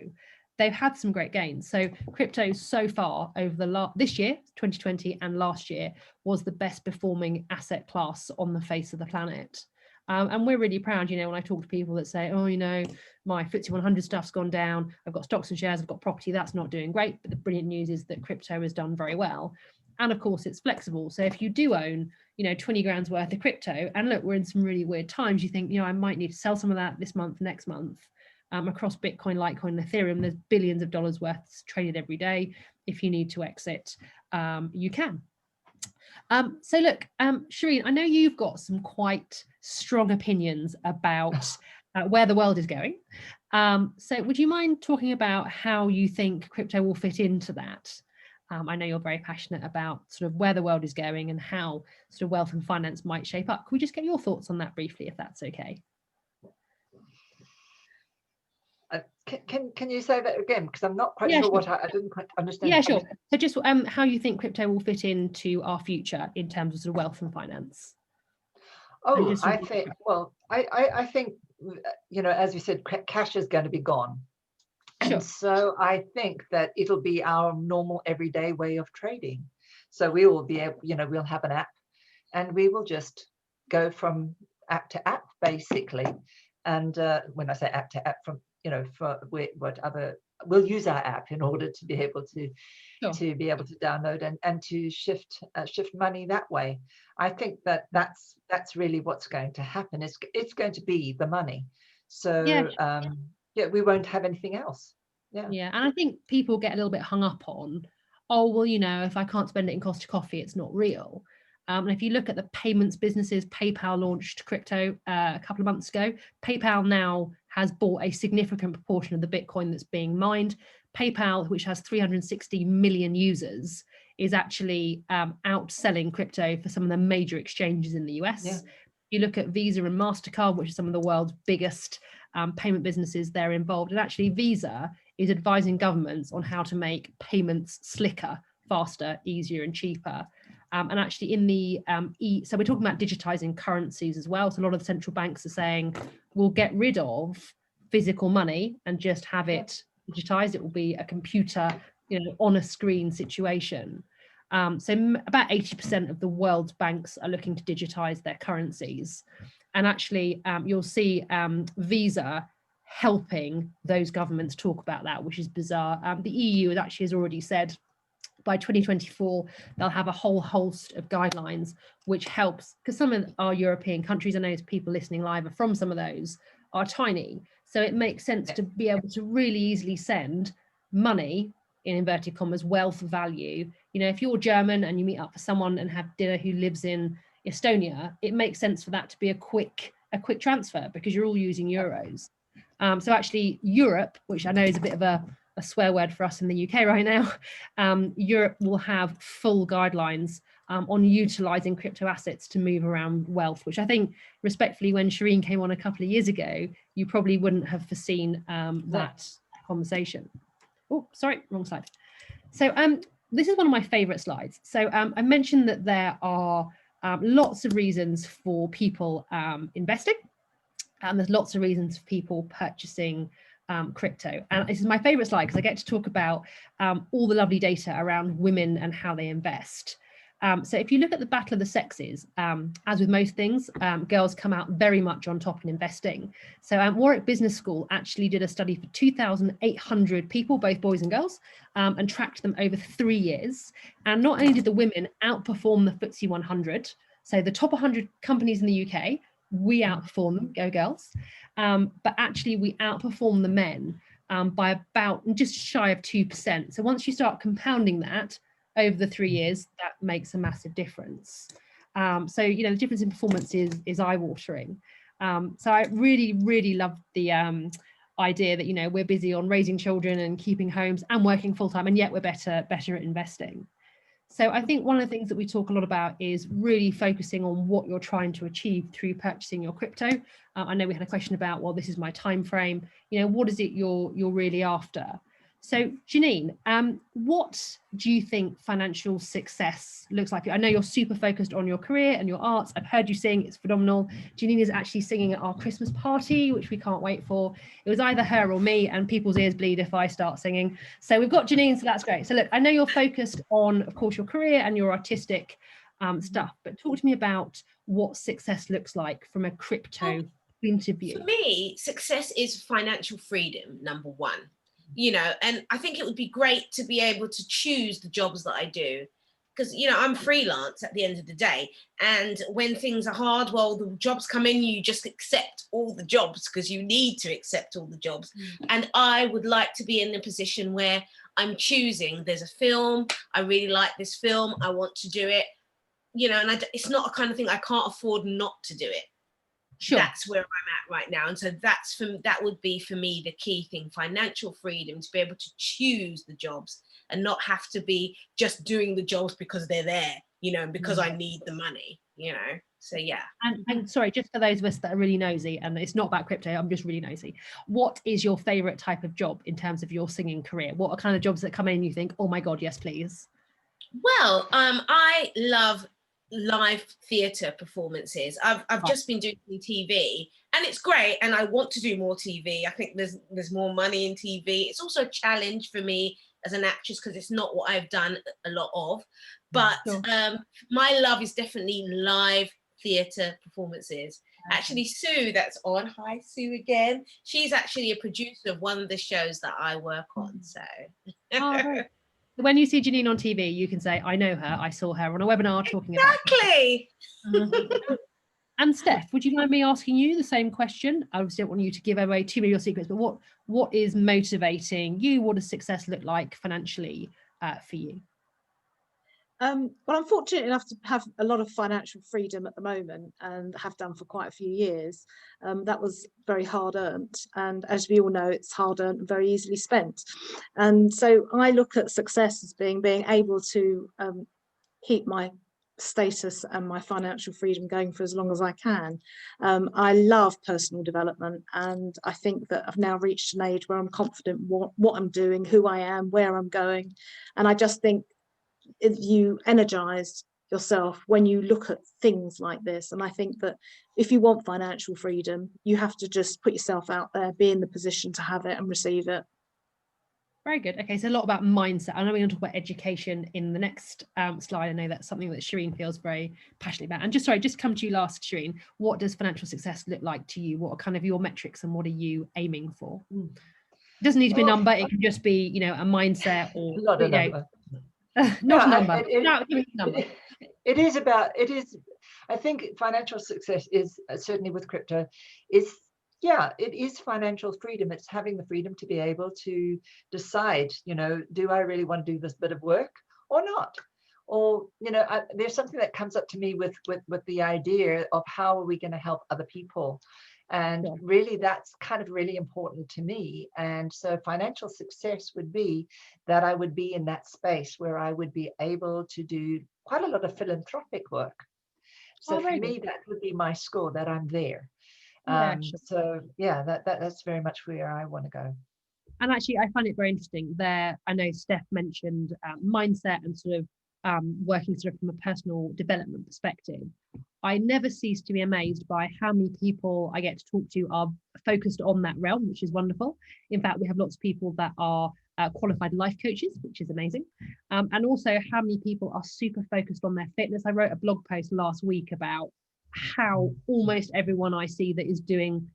They've had some great gains. So crypto so far over this year, 2020, and last year was the best performing asset class on the face of the planet. And we're really proud, you know, when I talk to people that say, oh, you know, my FTSE 100 stuff's gone down, I've got stocks and shares, I've got property, that's not doing great. But the brilliant news is that crypto has done very well. And of course, it's flexible. So if you do own, you know, 20 grand's worth of crypto, and look, we're in some really weird times, you think, you know, I might need to sell some of that this month, next month. Across Bitcoin, Litecoin, and Ethereum, there's billions of dollars worth traded every day. If you need to exit, you can. So look, Shireen, I know you've got some quite strong opinions about where the world is going. So would you mind talking about how you think crypto will fit into that? I know you're very passionate about sort of where the world is going and how sort of wealth and finance might shape up. Can we just get your thoughts on that briefly, if that's okay? Can you say that again? Because I'm not quite sure what I didn't quite understand. Yeah, sure. So just how you think crypto will fit into our future in terms of sort of wealth and finance. Oh, I think, well, I think, you know, as you said, cash is going to be gone. Sure. And so I think that it'll be our normal everyday way of trading. So we will be able, you know, we'll have an app and we will just go from app to app, basically. And when I say app to app, from, you know, for we'll use our app in order to be able to download and to shift money that way. I think that's really what's going to happen. It's going to be the money. So yeah, we won't have anything else. Yeah, and I think people get a little bit hung up on, oh, well, you know, if I can't spend it in Costa Coffee, it's not real. And if you look at the payments businesses, PayPal launched crypto a couple of months ago. PayPal now has bought a significant proportion of the Bitcoin that's being mined. PayPal, which has 360 million users, is actually outselling crypto for some of the major exchanges in the US. Yeah. You look at Visa and MasterCard, which are some of the world's biggest payment businesses, they're involved. And actually Visa is advising governments on how to make payments slicker, faster, easier and cheaper. And actually in the, so we're talking about digitizing currencies as well. So a lot of the central banks are saying, we'll get rid of physical money and just have it digitized. It will be a computer, you know, on a screen situation. So about 80% of the world's banks are looking to digitize their currencies. And actually you'll see Visa helping those governments talk about that, which is bizarre. The EU has already said by 2024, they'll have a whole host of guidelines, which helps, because some of our European countries, I know people listening live are from some of those, are tiny. So it makes sense to be able to really easily send money, in inverted commas, wealth value. You know, if you're German and you meet up with someone and have dinner who lives in Estonia, it makes sense for that to be a quick transfer because you're all using euros. So actually Europe, which I know is a bit of a swear word for us in the UK right now, Europe will have full guidelines on utilizing crypto assets to move around wealth, which I think, respectfully, when Shireen came on a couple of years ago, you probably wouldn't have foreseen that conversation. Oh, sorry, wrong slide. So this is one of my favorite slides. So I mentioned that there are lots of reasons for people investing, and there's lots of reasons for people purchasing crypto. And this is my favorite slide because I get to talk about all the lovely data around women and how they invest. So if you look at the battle of the sexes, as with most things, girls come out very much on top in investing. So Warwick Business School actually did a study for 2,800 people, both boys and girls, and tracked them over 3 years. And not only did the women outperform the FTSE 100, so the top 100 companies in the UK, we outperform them, go girls, but actually we outperform the men by about just shy of 2%. So once you start compounding that over the 3 years, that makes a massive difference. So, you know, the difference in performance is eye-watering. So I really love the idea that, you know, we're busy on raising children and keeping homes and working full-time, and yet we're better at investing. So I think one of the things that we talk a lot about is really focusing on what you're trying to achieve through purchasing your crypto. I know we had a question about, well, this is my time frame. You know, what is it you're really after? So Janine, what do you think financial success looks like? I know you're super focused on your career and your arts. I've heard you sing, it's phenomenal. Janine is actually singing at our Christmas party, which we can't wait for. It was either her or me, and people's ears bleed if I start singing. So we've got Janine, so that's great. So look, I know you're focused on, of course, your career and your artistic stuff, but talk to me about what success looks like from a crypto point of view. For me, success is financial freedom, number one. You know, and I think it would be great to be able to choose the jobs that I do, because, you know, I'm freelance at the end of the day. And when things are hard, well, the jobs come in, you just accept all the jobs because you need to accept all the jobs. And I would like to be in a position where I'm choosing, there's a film, I really like this film, I want to do it, you know, and it's not a kind of thing I can't afford not to do it. Sure. That's where I'm at right now. And so that would be for me the key thing, financial freedom, to be able to choose the jobs and not have to be just doing the jobs because they're there, you know, because I need the money, you know. So yeah. And sorry, just for those of us that are really nosy, and it's not about crypto, I'm just really nosy. What is your favorite type of job in terms of your singing career? What are kind of jobs that come in and you think, oh my God, yes, please? Well, I love live theatre performances. I've just been doing TV, and it's great, and I want to do more TV. I think there's more money in TV. It's also a challenge for me as an actress because it's not what I've done a lot of, but my love is definitely live theatre performances. Actually, Sue, that's on, hi Sue again, she's actually a producer of one of the shows that I work on. So when you see Janine on TV, you can say, I know her, I saw her on a webinar talking exactly. about And Steph, would you mind me asking you the same question? I obviously don't want you to give away too many of your secrets, but what is motivating you? What does success look like financially for you? Well, I'm fortunate enough to have a lot of financial freedom at the moment, and have done for quite a few years. That was very hard earned, and as we all know, it's hard earned and very easily spent. And so I look at success as being able to keep my status and my financial freedom going for as long as I can. I love personal development, and I think that I've now reached an age where I'm confident what I'm doing, who I am, where I'm going. And I just think if you energize yourself when you look at things like this, and I think that if you want financial freedom, you have to just put yourself out there, be in the position to have it and receive it. Very good. Okay, so a lot about mindset. I know we're going to talk about education in the next slide. I know that's something that Shireen feels very passionate about. And just come to you last, Shireen, what does financial success look like to you? What are kind of your metrics and what are you aiming for? It doesn't need to be a number. It can just be, you know, a mindset or not a number. Not a number. It is about, I think financial success is certainly with crypto is, it is financial freedom. It's having the freedom to be able to decide, you know, do I really want to do this bit of work or not? Or, you know, there's something that comes up to me with the idea of how are we going to help other people? And really, that's kind of really important to me. And so financial success would be that I would be in that space where I would be able to do quite a lot of philanthropic work. So for me, that would be my score, that I'm there. So yeah, that's very much where I want to go. And actually, I find it very interesting there. I know Steph mentioned mindset and sort of working sort of from a personal development perspective. I never cease to be amazed by how many people I get to talk to are focused on that realm, which is wonderful. In fact, we have lots of people that are qualified life coaches, which is amazing. And also how many people are super focused on their fitness. I wrote a blog post last week about how almost everyone I see that is doing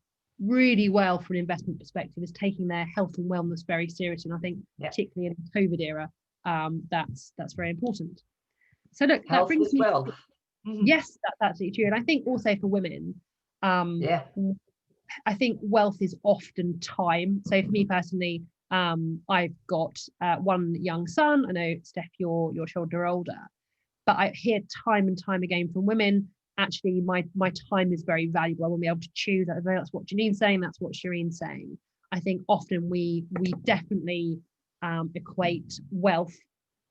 really well from an investment perspective is taking their health and wellness very seriously. And I think particularly in the COVID era, that's very important. So look, that brings me wealth. Yes, that's absolutely true. And I think also for women, I think wealth is often time. So for me personally, I've got one young son. I know, Steph, your children are older, but I hear time and time again from women, actually my time is very valuable. I want to be able to choose. That's what Janine's saying, that's what Shireen's saying. I think often we definitely equate wealth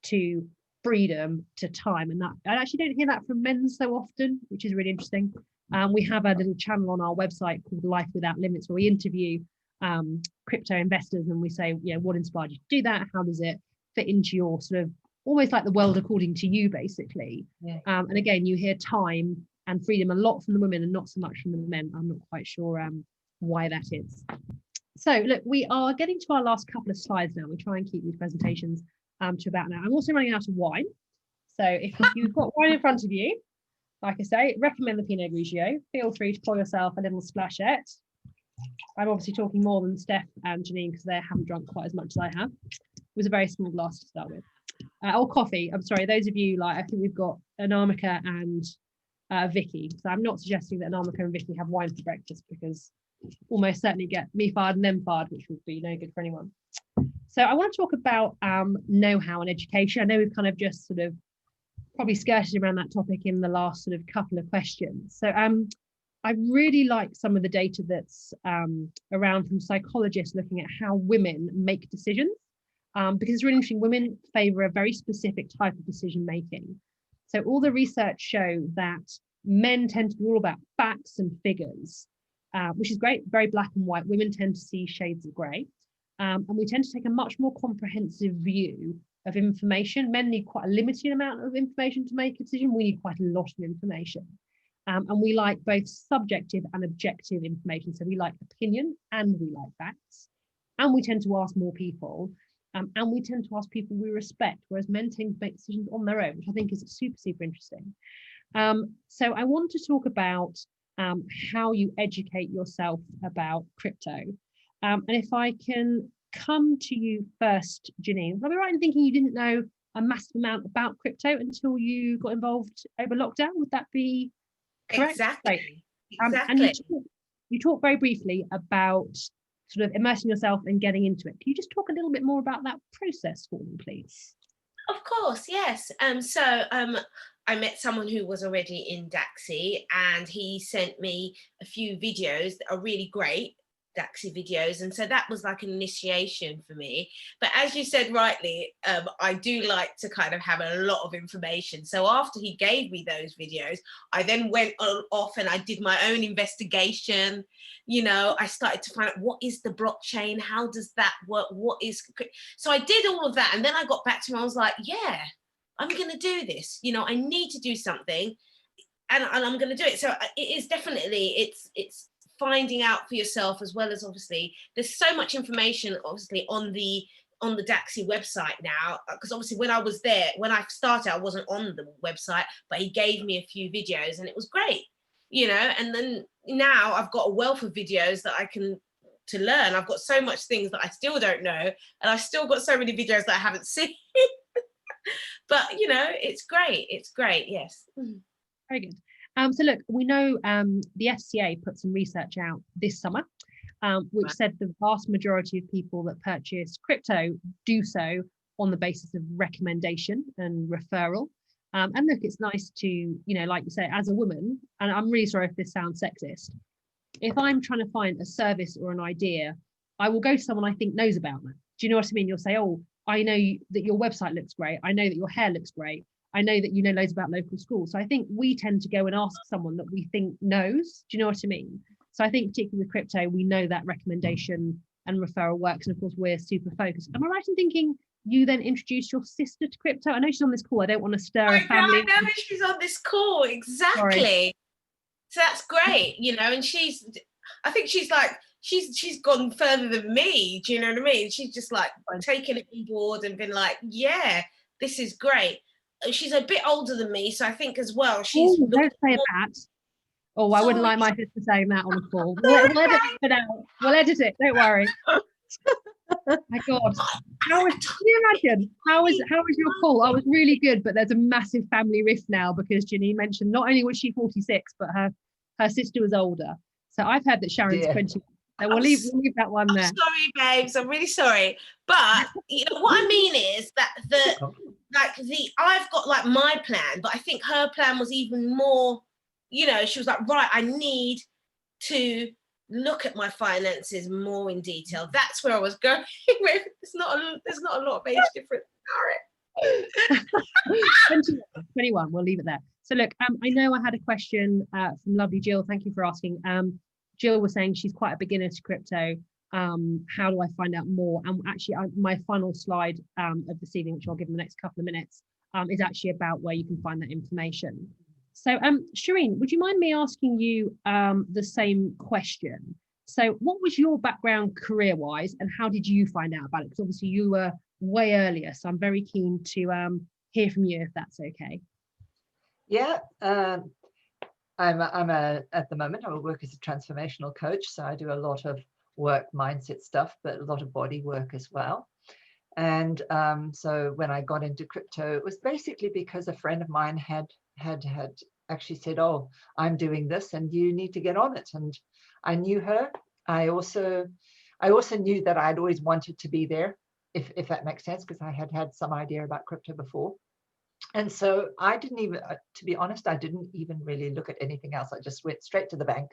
to freedom, to time, and that I actually don't hear that from men so often, which is really interesting. We have a little channel on our website called Life Without Limits, where we interview crypto investors and we say, what inspired you to do that? How does it fit into your sort of almost like the world according to you, basically? And again, you hear time and freedom a lot from the women and not so much from the men. I'm not quite sure why that is. So look, we are getting to our last couple of slides now. We try and keep these presentations to about now. I'm also running out of wine. So if you've got wine in front of you, like I say, recommend the Pinot Grigio. Feel free to pour yourself a little splashette. I'm obviously talking more than Steph and Janine because they haven't drunk quite as much as I have. It was a very small glass to start with. Or coffee. I'm sorry, those of you, like, I think we've got Anamika and Vicky. So I'm not suggesting that Anamika and Vicky have wine for breakfast, because almost certainly get me fired and them fired, which would be no good for anyone. So I want to talk about know-how and education. I know we've kind of just sort of probably skirted around that topic in the last sort of couple of questions. So I really like some of the data that's around from psychologists looking at how women make decisions, because it's really interesting. Women favour a very specific type of decision making. So all the research show that men tend to be all about facts and figures, which is great, very black and white. Women tend to see shades of grey, and we tend to take a much more comprehensive view of information. Men need quite a limited amount of information to make a decision. We need quite a lot of information. And we like both subjective and objective information. So we like opinion and we like facts. And we tend to ask more people. And we tend to ask people we respect, whereas men tend to make decisions on their own, which I think is super, super interesting. So I want to talk about how you educate yourself about crypto. And if I can come to you first, Janine, am I right in thinking you didn't know a massive amount about crypto until you got involved over lockdown? Would that be correct? Exactly. Right. And you talk very briefly about sort of immersing yourself and getting into it. Can you just talk a little bit more about that process for me, please? Of course, yes. I met someone who was already in Daxi, and he sent me a few videos that are really great Daxi videos, and so that was like an initiation for me. But as you said rightly, I do like to kind of have a lot of information. So after he gave me those videos, I then went off and I did my own investigation. I started to find out, what is the blockchain, how does that work, so I did all of that, and then I got back to him. I was like, yeah, I'm gonna do this. I need to do something, and I'm gonna do it. So it is definitely, it's finding out for yourself, as well as obviously there's so much information obviously on the Daxi website now, because obviously when I started I wasn't on the website, but he gave me a few videos and it was great, and then now I've got a wealth of videos that I can to learn. I've got so much things that I still don't know, and I've still got so many videos that I haven't seen. But it's great, yes. Very good. So look, we know the FCA put some research out this summer, which said the vast majority of people that purchase crypto do so on the basis of recommendation and referral. And look, it's nice to, like you say, as a woman, and I'm really sorry if this sounds sexist, if I'm trying to find a service or an idea, I will go to someone I think knows about that. Do you know what I mean? You'll say, oh, I know that your website looks great. I know that your hair looks great. I know that you know loads about local schools. So I think we tend to go and ask someone that we think knows. Do you know what I mean? So I think particularly with crypto, we know that recommendation and referral works. And of course, we're super focused. Am I right in thinking you then introduced your sister to crypto? I know she's on this call. I don't want to stir a family. I know she's on this call. Exactly. Sorry. So that's great, and I think she's like she's gone further than me. Do you know what I mean? She's just like taken it on board and been like, yeah, this is great. She's a bit older than me, so I think as well she's. Ooh, don't say that. Oh, I wouldn't like my sister saying that on the call. We'll edit it out. We'll edit it. Don't worry. My God, can you imagine? How was your call? I was really good, but there's a massive family rift now because Janine mentioned not only was she 46, but her sister was older. So I've heard that Sharon's 20. So we'll leave that one there. I'm sorry, babes. I'm really sorry, but you know what I mean is that I've got like my plan, but I think her plan was even more. You know, she was like, right, I need to look at my finances more in detail. That's where I was going with. There's not a lot of age difference. 21, we'll leave it there. So look, I know I had a question from lovely Jill. Thank you for asking. Jill was saying she's quite a beginner to crypto. How do I find out more? And actually, my final slide of this evening, which I'll give in the next couple of minutes, is actually about where you can find that information. So, Shireen, would you mind me asking you the same question? So what was your background career-wise and how did you find out about it? Because obviously you were way earlier, so I'm very keen to hear from you if that's okay. Yeah, at the moment, I work as a transformational coach. So I do a lot of work mindset stuff, but a lot of body work as well. And so when I got into crypto, it was basically because a friend of mine had actually said, oh, I'm doing this and you need to get on it. And I knew her. I also knew that I'd always wanted to be there, if that makes sense, because I had some idea about crypto before. And so I didn't even, to be honest, I didn't even really look at anything else. I just went straight to the bank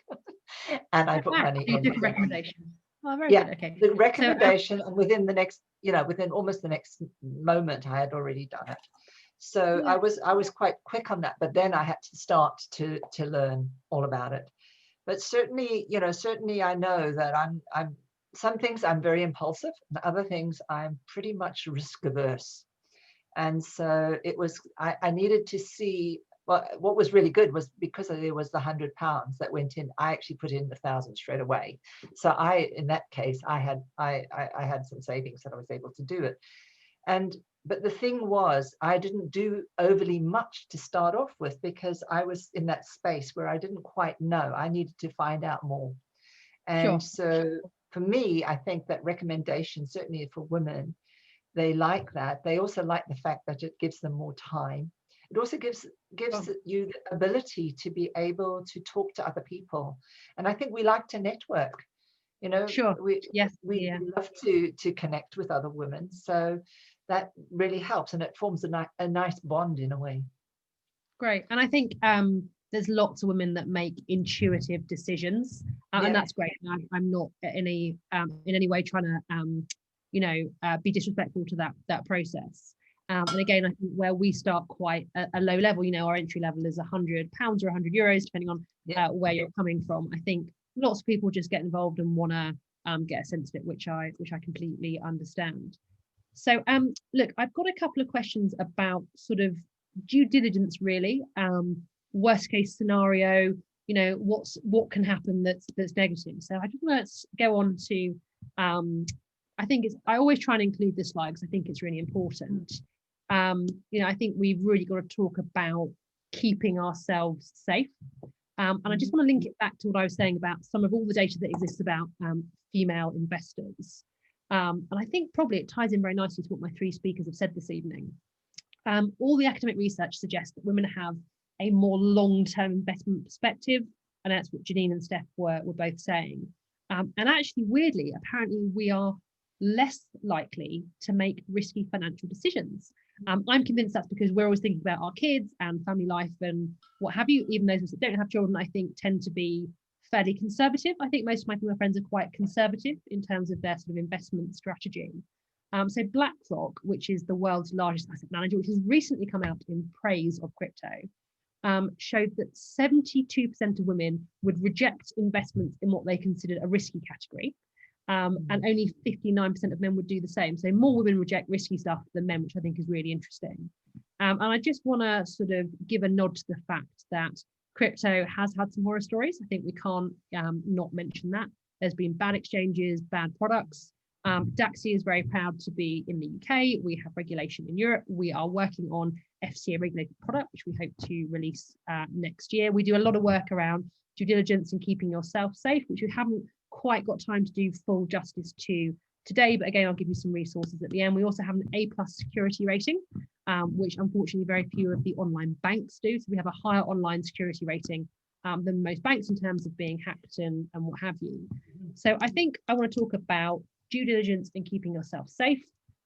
and I put money in. You did recommendation. Oh, very good. Okay. The recommendation, and within the next, within almost the next moment, I had already done it. So I was quite quick on that, but then I had to start to learn all about it. But certainly I know that I'm some things I'm very impulsive, and other things I'm pretty much risk averse. And so it was, I needed to see, well, what was really good was because there was the £100 that went in, I actually put in the 1,000 straight away. So in that case, I had some savings that I was able to do it. But the thing was, I didn't do overly much to start off with because I was in that space where I didn't quite know. I needed to find out more. And so for me, I think that recommendation, certainly for women, they like that. They also like the fact that it gives them more time. It also gives you the ability to be able to talk to other people. And I think we like to network. We love to connect with other women. So that really helps, and it forms a nice bond in a way. Great. And I think there's lots of women that make intuitive decisions, and that's great. I'm not in any way trying to be disrespectful to that process. And again, I think where we start quite a low level, our entry level is £100 or €100, depending on where you're coming from. I think lots of people just get involved and want to get a sense of it, which I completely understand. So look, I've got a couple of questions about sort of due diligence, really. Worst case scenario, what can happen that's negative. So I just want to go on to I always try and include this slide because I think it's really important. I think we've really got to talk about keeping ourselves safe. And I just want to link it back to what I was saying about some of all the data that exists about female investors. And I think probably it ties in very nicely to what my three speakers have said this evening. All the academic research suggests that women have a more long-term investment perspective, and that's what Janine and Steph were both saying. And actually, weirdly, apparently we are less likely to make risky financial decisions. I'm convinced that's because we're always thinking about our kids and family life and what have you. Even those that don't have children, I think, tend to be fairly conservative. I think most of my female friends are quite conservative in terms of their sort of investment strategy. So BlackRock, which is the world's largest asset manager, which has recently come out in praise of crypto, showed that 72% of women would reject investments in what they considered a risky category. And only 59% of men would do the same. So more women reject risky stuff than men, which I think is really interesting. And I just want to sort of give a nod to the fact that crypto has had some horror stories. I think we can't not mention that. There's been bad exchanges, bad products. Daxi is very proud to be in the UK. We have regulation in Europe. We are working on FCA regulated product, which we hope to release next year. We do a lot of work around due diligence and keeping yourself safe, which we haven't quite got time to do full justice to today, but again, I'll give you some resources at the end. We also have an A+ security rating, which unfortunately very few of the online banks do. So we have a higher online security rating than most banks in terms of being hacked and what have you. So I think I want to talk about due diligence and keeping yourself safe.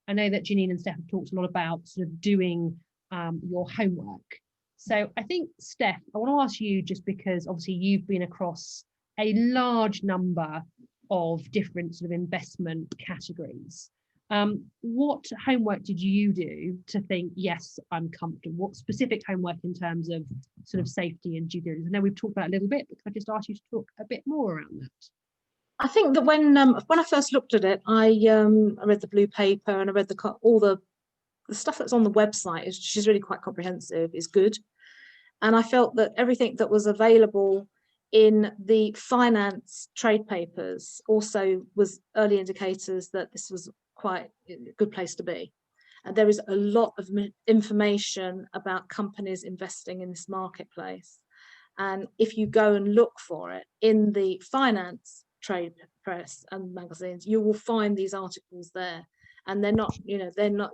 I know that Janine and Steph have talked a lot about sort of doing your homework. So I think, Steph, I want to ask you, just because obviously you've been across a large number of different sort of investment categories. What homework did you do to think, yes, I'm comfortable? What specific homework in terms of sort of safety and due diligence? I know we've talked about it a little bit, but can I just ask you to talk a bit more around that? I think that when I first looked at it, I read the blue paper and I read all the stuff that's on the website, which is really quite comprehensive, is good. And I felt that everything that was available in the finance trade papers also was early indicators that this was quite a good place to be. And there is a lot of information about companies investing in this marketplace. And if you go and look for it in the finance trade press and magazines, you will find these articles there. And they're not,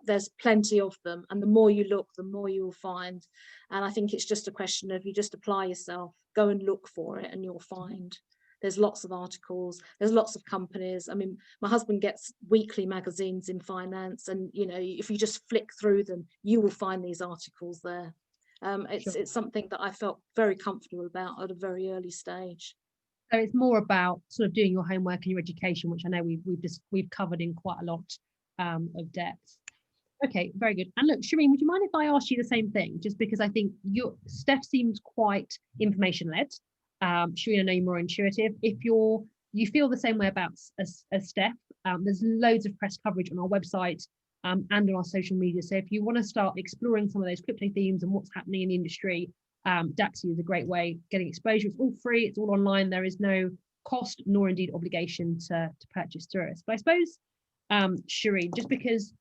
there's plenty of them. And the more you look, the more you will find. And I think it's just a question of you just apply yourself, go and look for it, and you'll find there's lots of articles, there's lots of companies. I mean, my husband gets weekly magazines in finance, and if you just flick through them, you will find these articles there. It's something that I felt very comfortable about at a very early stage. So it's more about sort of doing your homework and your education, which I know we've covered in quite a lot of depth. Okay, very good. And look, Shireen, would you mind if I asked you the same thing? Just because I think Steph seems quite information-led. Shireen, I know you're more intuitive. If you feel the same way about as Steph, there's loads of press coverage on our website and on our social media. So if you want to start exploring some of those crypto themes and what's happening in the industry, Daxi is a great way getting exposure. It's all free, it's all online. There is no cost nor indeed obligation to purchase through us. But I suppose, Shireen, just because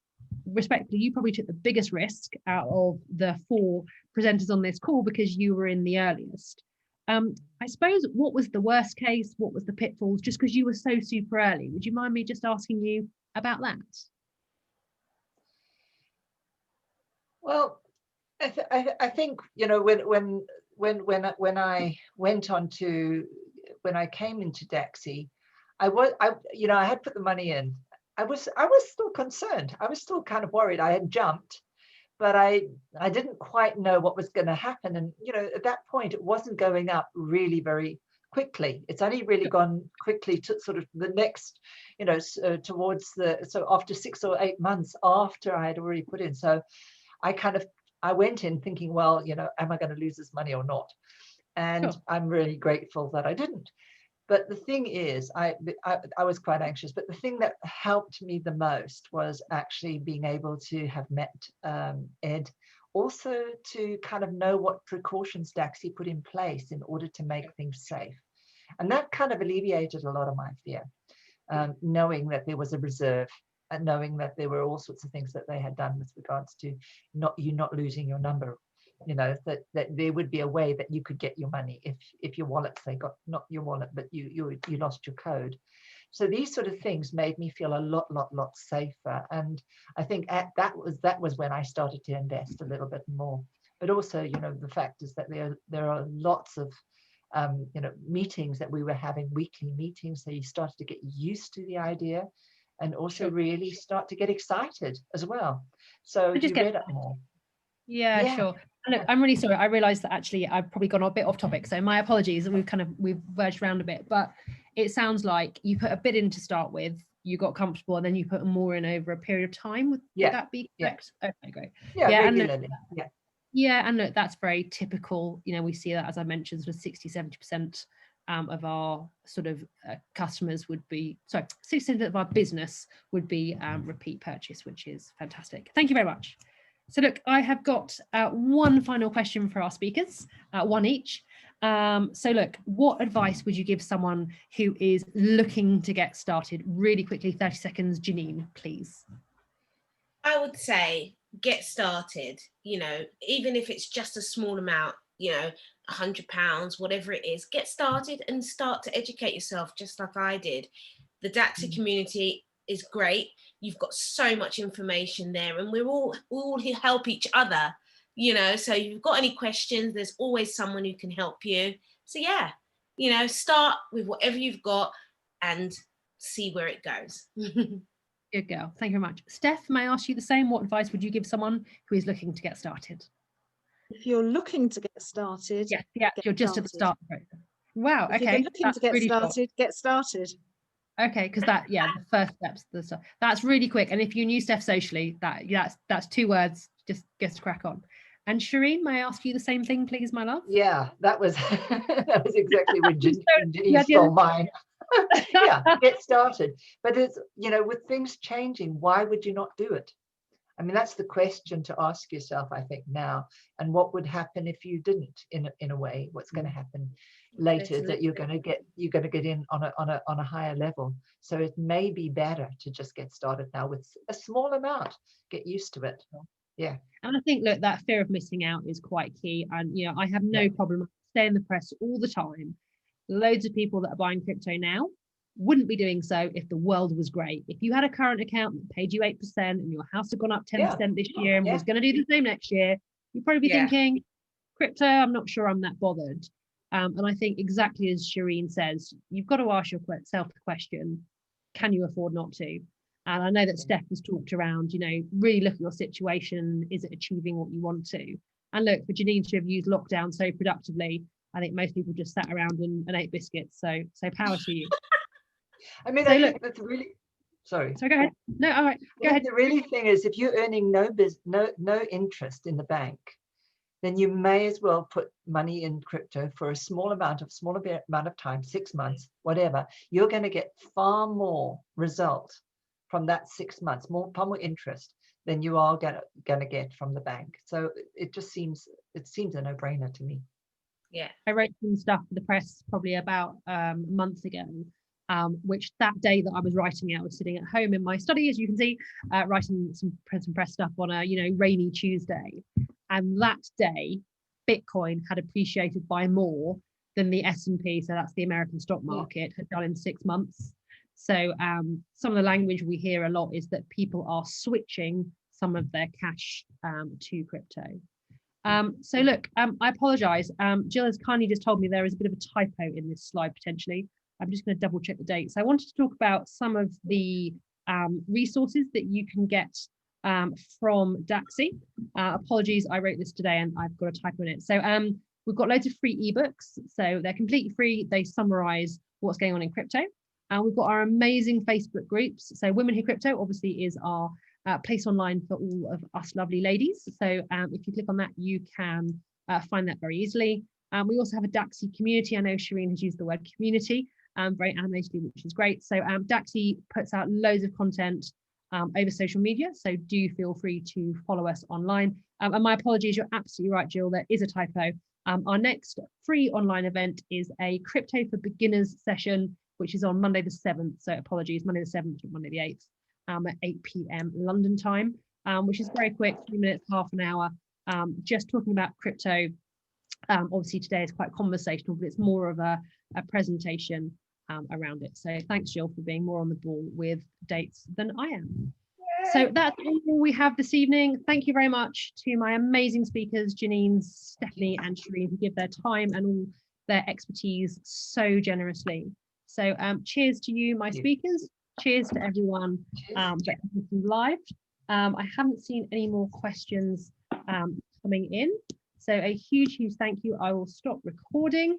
respectfully, you probably took the biggest risk out of the 4 presenters on this call because you were in the earliest. I suppose, what was the worst case? What was the pitfalls? Just because you were so super early, would you mind me just asking you about that? Well, I think when I came into Daxi, I had put the money in. I was still concerned. I was still kind of worried. I had jumped, but I didn't quite know what was going to happen. And at that point, it wasn't going up really very quickly. It's only really gone quickly to sort of the next, towards so after 6 or 8 months after I had already put in. So I went in thinking, well, am I going to lose this money or not? And sure. I'm really grateful that I didn't. But the thing is, I was quite anxious. But the thing that helped me the most was actually being able to have met Ed, also to kind of know what precautions Daxi put in place in order to make things safe. And that kind of alleviated a lot of my fear, knowing that there was a reserve and knowing that there were all sorts of things that they had done with regards to not losing your number. That there would be a way that you could get your money if your wallet, say, got not your wallet, but you lost your code. So these sort of things made me feel a lot safer. And I think that was when I started to invest a little bit more. But also, the fact is that there are lots of meetings that we were having, weekly meetings. So you started to get used to the idea and also really start to get excited as well. So you read up more. Yeah, sure. Look, I'm really sorry. I realized that actually I've probably gone a bit off topic. So my apologies. We've verged around a bit, but it sounds like you put a bit in to start with, you got comfortable, and then you put more in over a period of time. Would that be correct? Okay, great. Regularly. And look, that's very typical. We see that, as I mentioned, sort of 60-70% of our sort of customers would be, 60% of our business would be repeat purchase, which is fantastic. Thank you very much. So look, I have got one final question for our speakers, one each. So look, what advice would you give someone who is looking to get started? Really quickly, 30 seconds, Janine, please. I would say get started, you know, even if it's just a small amount, you know, £100, whatever it is, get started and start to educate yourself just like I did. The DAXI community is great. You've got so much information there, and we all help each other, you know, so if you've got any questions, there's always someone who can help you. So yeah, you know, start with whatever you've got and see where it goes. Good girl. Thank you very much. Steph, may I ask you the same? What advice would you give someone who is looking to get started? If you're looking to get started, Yeah, get you're just started. at the start of the process. Wow, If okay. you're looking to get really short. started, get started. Okay, because that, yeah, the first steps, that's really quick. And if you knew Steph socially, that's 2 words, just crack on. And Shireen, may I ask you the same thing, please, my love? Yeah, that was that was exactly when Janine yeah, stole mine. Yeah, get started. But it's, you know, with things changing, why would you not do it? I mean, that's the question to ask yourself, I think, now. And what would happen if you didn't? In a way, what's going to happen later that you're going to get in on a higher level. So it may be better to just get started now with a small amount. Get used to it. Yeah. And I think, look, that fear of missing out is quite key. And, you know, I have no problem staying in the press all the time. Loads of people that are buying crypto now wouldn't be doing so if the world was great. If you had a current account that paid you 8% and your house had gone up 10% this year and was going to do the same next year, you'd probably be thinking, crypto, I'm not sure I'm that bothered. And I think exactly as Shireen says, you've got to ask yourself the question, can you afford not to? And I know that Steph has talked around, you know, really look at your situation. Is it achieving what you want to? And look, for Janine to have used lockdown so productively, I think most people just sat around and ate biscuits. So power to you. I mean, I think that's really, sorry. So go ahead. No, all right, go ahead. The really thing is, if you're earning no interest in the bank, then you may as well put money in crypto for a small amount of time, 6 months, whatever. You're going to get far more result from that 6 months, far more interest than you are going to get from the bank. So it seems a no-brainer to me. Yeah, I wrote some stuff for the press probably about a month ago, which that day that I was writing it, I was sitting at home in my study, as you can see, writing some press stuff on a, you know, rainy Tuesday. And that day, Bitcoin had appreciated by more than the S&P, so that's the American stock market, had done in 6 months. So some of the language we hear a lot is that people are switching some of their cash to crypto. So look, I apologize. Jill has kindly just told me there is a bit of a typo in this slide potentially. I'm just going to double check the dates. So I wanted to talk about some of the resources that you can get from DAXI. Apologies, I wrote this today and I've got a typo in it. So we've got loads of free ebooks. So they're completely free. They summarize what's going on in crypto. And we've got our amazing Facebook groups. So Women Who Crypto obviously is our place online for all of us lovely ladies. So if you click on that, you can find that very easily. We also have a DAXI community. I know Shireen has used the word community, very animatedly, which is great. So DAXI puts out loads of content over social media. So do feel free to follow us online. And my apologies, you're absolutely right, Jill, there is a typo. Our next free online event is a Crypto for Beginners session, which is on Monday the 7th. So apologies, Monday the 7th to Monday the 8th. At 8 p.m. London time, which is very quick, 3 minutes, half an hour, just talking about crypto. Obviously today is quite conversational, but it's more of a presentation around it. So thanks, Jill, for being more on the ball with dates than I am. So that's all we have this evening. Thank you very much to my amazing speakers, Janine, Stephanie and Shireen, who give their time and all their expertise so generously. So cheers to you, my speakers. Cheers to everyone that listened live. I haven't seen any more questions coming in. So a huge thank you. I will stop recording.